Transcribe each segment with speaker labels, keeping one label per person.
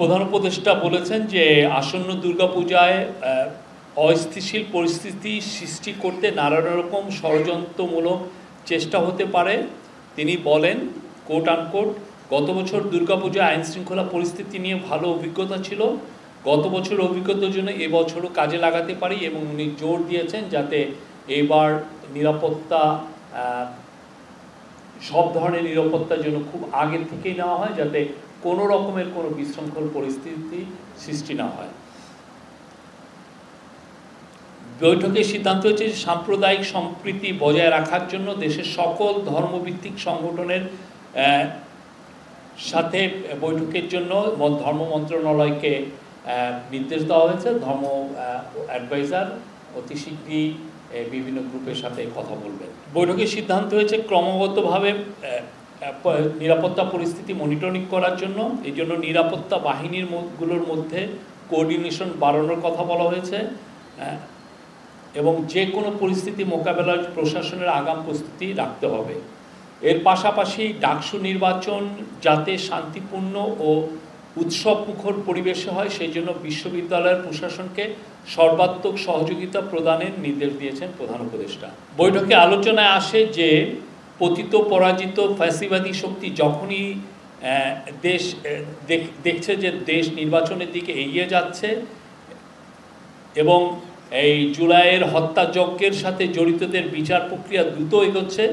Speaker 1: প্রধান উপদেষ্টা বলেছেন যে আসন্ন দুর্গাপূজায় অস্থিতিশীল পরিস্থিতি সৃষ্টি করতে নানা রকম ষড়যন্ত্রমূলক চেষ্টা হতে পারে। তিনি বলেন কোট আনকোট, গত বছর দুর্গাপূজা আইন শৃঙ্খলা পরিস্থিতি নিয়ে ভালো অভিজ্ঞতা ছিল, গত বছর অভিজ্ঞতার জন্য এবছরও কাজে লাগাতে পারি, এবং উনি জোর দিয়েছেন যাতে এবার নিরাপত্তা সব ধরনের নিরাপত্তার জন্য খুব আগের থেকেই নেওয়া হয়, যাতে কোনো রকমের কোনো বিশৃঙ্খল পরিস্থিতি সৃষ্টি না হয়। বৈঠকে সিদ্ধান্ত হয়েছে সাম্প্রদায়িক সম্প্রীতি বজায় রাখার জন্য দেশের সকল ধর্মভিত্তিক সংগঠনের সাথে বৈঠকের জন্য ধর্ম মন্ত্রণালয়কে নির্দেশ দেওয়া হয়েছে। ধর্ম অ্যাডভাইজার অতি শীঘ্রই বিভিন্ন গ্রুপের সাথে কথা বলবেন। বৈঠকে সিদ্ধান্ত হয়েছে ক্রমাগতভাবে নিরাপত্তা পরিস্থিতি মনিটরিং করার জন্য, এই জন্য নিরাপত্তা বাহিনীগুলোর মধ্যে কোঅর্ডিনেশন বাড়ানোর কথা বলা হয়েছে, এবং যে কোনো পরিস্থিতি মোকাবেলায় প্রশাসনের আগাম প্রস্তুতি রাখতে হবে। এর পাশাপাশি ডাকসু নির্বাচন যাতে শান্তিপূর্ণ ও উৎসবমুখর পরিবেশে হয় সেই জন্য বিশ্ববিদ্যালয়ের প্রশাসনকে সর্বাত্মক সহযোগিতা প্রদানের নির্দেশ দিয়েছেন প্রধান উপদেষ্টা। বৈঠকে আলোচনায় আসে যে পতিত পরাজিত ফ্যাসিবাদী শক্তি যখনই দেশ দেখছে যে দেশ নির্বাচনের দিকে এগিয়ে যাচ্ছে এবং এই জুলাইয়ের হত্যাযজ্ঞের সাথে জড়িতদের বিচার প্রক্রিয়া দ্রুত এগোচ্ছে,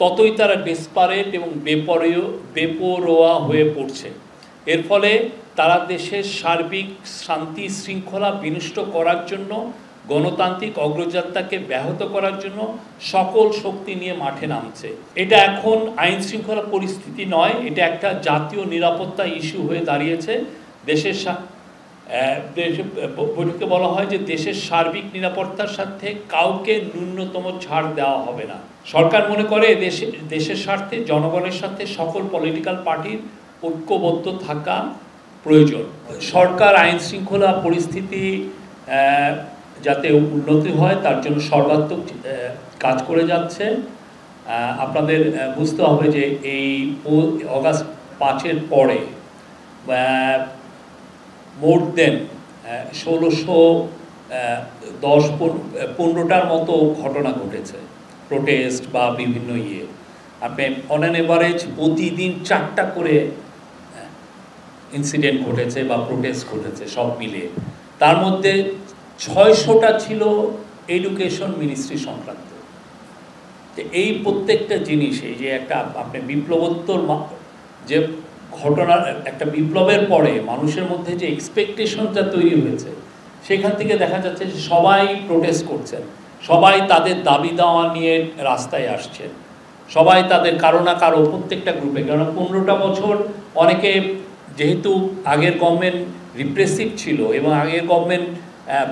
Speaker 1: ততই তারা ডেসপারেট এবং বেপরোয়া হয়ে পড়ছে। এর ফলে তারা দেশের সার্বিক শান্তি শৃঙ্খলা বিনষ্ট করার জন্য, গণতান্ত্রিক অগ্রযাত্রাকে ব্যাহত করার জন্য সকল শক্তি নিয়ে মাঠে নামছে। এটা এখন আইন শৃঙ্খলা পরিস্থিতি নয়, এটা একটা জাতীয় নিরাপত্তা ইস্যু হয়ে দাঁড়িয়েছে। বৈঠকে বলা হয় যে দেশের সার্বিক নিরাপত্তার সাথে কাউকে ন্যূনতম ছাড় দেওয়া হবে না। সরকার মনে করে দেশের স্বার্থে জনগণের সাথে সকল পলিটিক্যাল পার্টির ঐক্যবদ্ধ থাকা প্রয়োজন। সরকার আইন শৃঙ্খলা পরিস্থিতি যাতে উন্নতি হয় তার জন্য সর্বাত্মক কাজ করে যাচ্ছে। আপনাদের বুঝতে হবে যে এই অগাস্ট 5-এর পরে মোর দেন 1615টার মতো ঘটনা ঘটেছে, প্রোটেস্ট বা বিভিন্ন আপনি অন অ্যান এভারেজ প্রতিদিন 4টা করে ইনসিডেন্ট ঘটেছে বা প্রোটেস্ট ঘটেছে সব মিলে। তার মধ্যে 600টা ছিল এডুকেশন মিনিস্ট্রি সংক্রান্ত। এই প্রত্যেকটা জিনিস, এই যে একটা আপনি বিপ্লবোত্তর যে ঘটনার একটা বিপ্লবের পরে মানুষের মধ্যে যে এক্সপেকটেশনটা তৈরি হয়েছে, সেখান থেকে দেখা যাচ্ছে যে সবাই প্রোটেস্ট করছেন, সবাই তাদের দাবি দাওয়া নিয়ে রাস্তায় আসছেন, সবাই তাদের কারো না কারো প্রত্যেকটা গ্রুপে। কারণ 15টা বছর অনেকে যেহেতু আগের গভর্নমেন্ট রিপ্রেসিভ ছিল এবং আগের গভর্নমেন্ট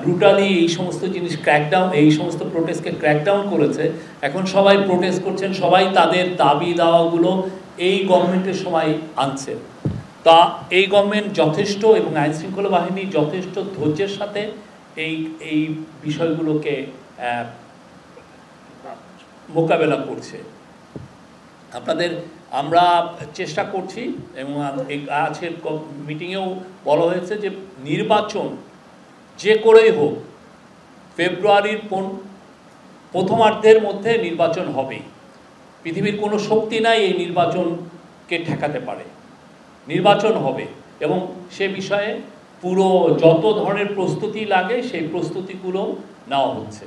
Speaker 1: ব্রুটালি এই সমস্ত জিনিস ক্র্যাকডাউন, এই সমস্ত প্রোটেস্টকে ক্র্যাকডাউন করেছে, এখন সবাই প্রোটেস্ট করছেন, সবাই তাদের দাবি দাওয়াগুলো এই গভর্নমেন্টের সময় আনছেন। তা এই গভর্নমেন্ট যথেষ্ট এবং আইন শৃঙ্খলা বাহিনী যথেষ্ট ধৈর্যের সাথে এই বিষয়গুলোকে মোকাবেলা করছে। আমরা চেষ্টা করছি এবং আজকের মিটিংয়েও বলা হয়েছে যে নির্বাচন যে করেই হোক ফেব্রুয়ারির প্রথমার্ধের মধ্যে নির্বাচন হবেই। পৃথিবীর কোনো শক্তি নাই এই নির্বাচনকে ঠেকাতে পারে। নির্বাচন হবে এবং সে বিষয়ে পুরো যত ধরনের প্রস্তুতি লাগে সেই প্রস্তুতিগুলো নেওয়া হচ্ছে।